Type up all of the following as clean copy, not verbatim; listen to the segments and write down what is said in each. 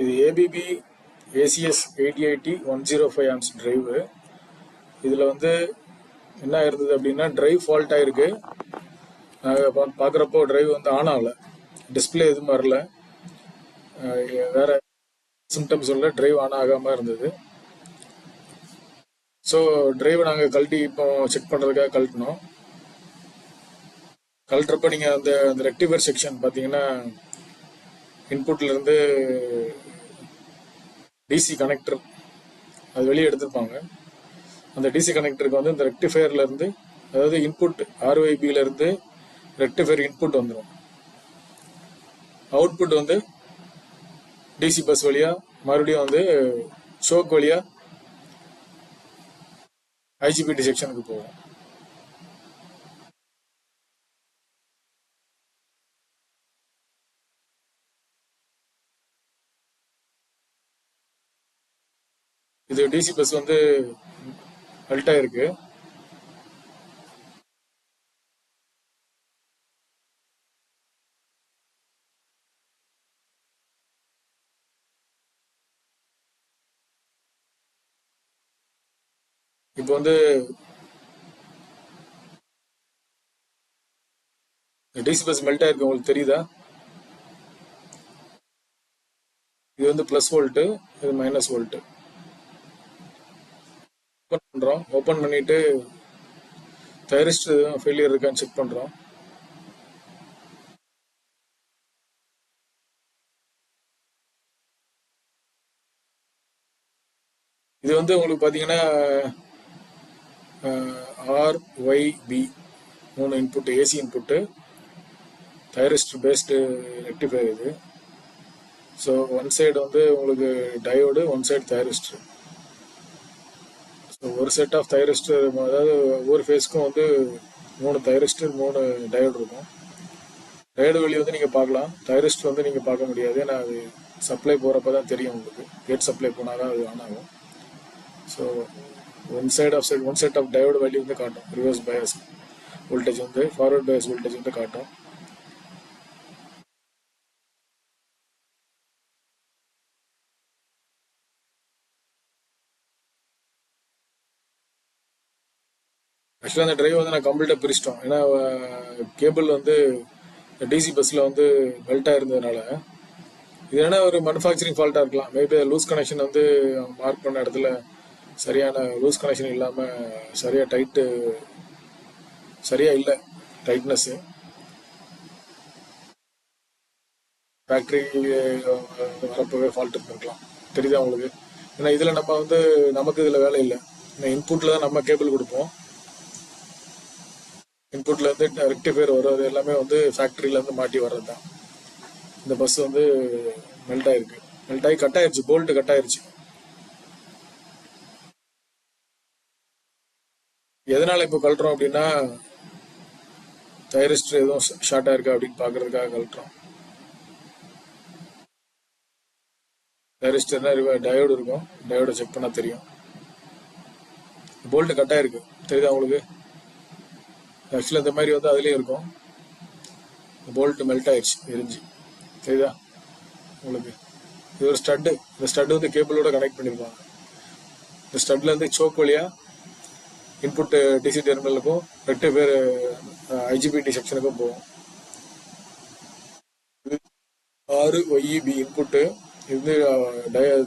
இது ABB ACS 8080 105 amps drive. இதில் வந்து என்ன இருந்தது அப்படின்னா டிரைவ் ஃபால்ட் ஆயிருக்கு. பார்க்குறப்போ டிரைவ் வந்து ஆன் ஆகலை, டிஸ்பிளே எதுவும் வரல, வேற சிம்டம்ஸ் இல்லை, டிரைவ் ஆன் ஆகாமல் இருந்தது. ஸோ டிரைவை நாங்கள் கழட்டி இப்போ செக் பண்ணுறதுக்காக கழட்டினோம். கழட்டுறப்ப நீங்கள் அந்த ரெக்டிஃபயர் செக்ஷன் பார்த்தீங்கன்னா இன்புட்லேருந்து டிசி கனெக்டர் அது வெளியே எடுத்திருப்பாங்க. அந்த டிசி கனெக்டருக்கு வந்து இந்த ரெக்டிஃபயர்லேருந்து, அதாவது இன்புட் RYBலேருந்து ரெக்டிஃபயர் இன்புட் வந்துடும். அவுட்புட் வந்து டிசி பஸ் வழியாக மறுபடியும் வந்து ஷோக் வழியாக IGBT செக்ஷனுக்கு போகும். இது டிசி பஸ் வந்து மெல்ட் ஆயிருக்கு. இப்போ வந்து டிசி பஸ் மெல்ட் ஆயிருக்கு, உங்களுக்கு தெரியுதா? இது வந்து +V, இது -V. ஓப்பன் பண்ணுறோம். ஓப்பன் பண்ணிட்டு தைரிஸ்டர் எதுவும் ஃபெயிலியர் இருக்கான்னு செக் பண்ணுறோம். இது வந்து உங்களுக்கு பார்த்தீங்கன்னா RYB 3 input, AC input, thyristor based rectifier இது. ஸோ ஒன் சைடு வந்து உங்களுக்கு diode, one side thyristor. So ஒரு செட் ஆஃப் தைரிஸ்டர், அதாவது ஒவ்வொரு ஃபேஸ்க்கும் வந்து 3 தைரிஸ்டர் 3 டயோடு இருக்கும். டயோடு வெளியே வந்து நீங்கள் பார்க்கலாம், தைரிஸ்டர் வந்து நீங்கள் பார்க்க முடியாது. ஏன்னா அது சப்ளை போகிறப்ப தான் தெரியும் உங்களுக்கு. கேட் சப்ளை போனால் தான் அது ஆன் ஆகும். So one set of diode value வந்து காட்டும். ரிவர்ஸ் பயஸ் வோல்டேஜ் வந்து, ஃபார்வர்ட் பயஸ் வோல்டேஜ் வந்து காட்டும். ஆக்சுவலாக அந்த டிரைவ் வந்து நான் கம்ப்ளீட்டாக பிரிச்சிட்டோம். ஏன்னா கேபிள் வந்து டிசி பஸ்ஸில் வந்து பெல்ட்டாக இருந்ததுனால. இது என்ன ஒரு மேனுஃபேக்சரிங் ஃபால்ட்டாக இருக்கலாம். மேபி லூஸ் கனெக்ஷன் வந்து மார்க் பண்ண இடத்துல சரியான லூஸ் கனெக்ஷன் இல்லாமல் சரியாக இல்லை டைட்னஸ்ஸு. ஃபேக்ட்ரி வரப்போவே ஃபால்ட் இருந்திருக்கலாம். தெரியுதா உங்களுக்கு? ஏன்னா இதில் நம்ம வந்து நமக்கு இதில் வேலை இல்லை. இன்புட்டில் தான் நம்ம கேபிள் கொடுப்போம். இன்புட்ல இருந்து ரெக்டிஃபயர் வர்றது எல்லாமே வந்து ஃபேக்ட்ரியிலேருந்து மாட்டி வர்றது தான். இந்த பஸ் வந்து மெல்ட் ஆயிருக்கு, மெல்ட் ஆகி கட் ஆயிருச்சு, போல்ட்டு கட் ஆயிருச்சு. எதனால இப்போ கழட்டுறோம் அப்படின்னா தைரிஸ்டர் எதுவும் ஷார்ட் ஆயிருக்கா அப்படின்னு பார்க்கறதுக்காக கழட்டுறோம். தைரிஸ்டர்னா டயோடு இருக்கும், டயோடை செக் பண்ணால் தெரியும். போல்ட்டு கட் ஆயிருக்கு, தெரியுதா உங்களுக்கு? ஆக்சுவலாக இந்த மாதிரி வந்து அதுலேயும் இருக்கும். போல்ட்டு மெல்ட் ஆயிடுச்சு, எரிஞ்சு. தெரியுதா உங்களுக்கு? இது ஒரு ஸ்டட்டு. இந்த ஸ்டட்டு வந்து கேபிளோட கனெக்ட் பண்ணியிருப்பாங்க. இந்த ஸ்டட்லேருந்து சோக் வழியாக இன்புட் டிசி டெர்மினலுக்கும் ரெக்டிஃபயர் IGBT செக்ஷனுக்கும் போகும். RYB இன்புட்டு, இது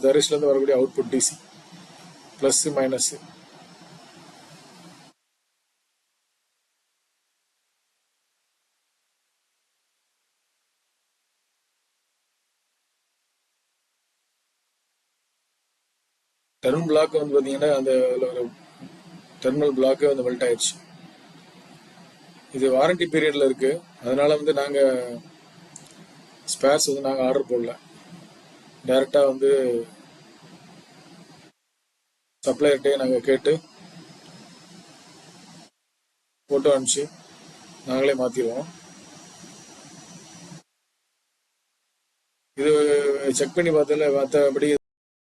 தைரிஸ்ட்லேருந்து வரக்கூடிய output DC, plus minus. Terminal block வந்து பார்த்தீங்கன்னா அந்த ஒரு டெர்மினல் பிளாக்கே வந்து மெல்ட் ஆயிடுச்சு. இது வாரண்டி பீரியடில் இருக்குது. அதனால் வந்து நாங்கள் ஸ்பேர்ஸ் வந்து நாங்கள் ஆர்டர் போடல. டைரெக்டாக வந்து சப்ளையர்கிட்டே நாங்கள் கேட்டு ஃபோட்டோ அனுப்பிச்சு நாங்களே மாற்றிடுவோம். இது செக் பண்ணி பார்த்ததில்ல, மற்றபடி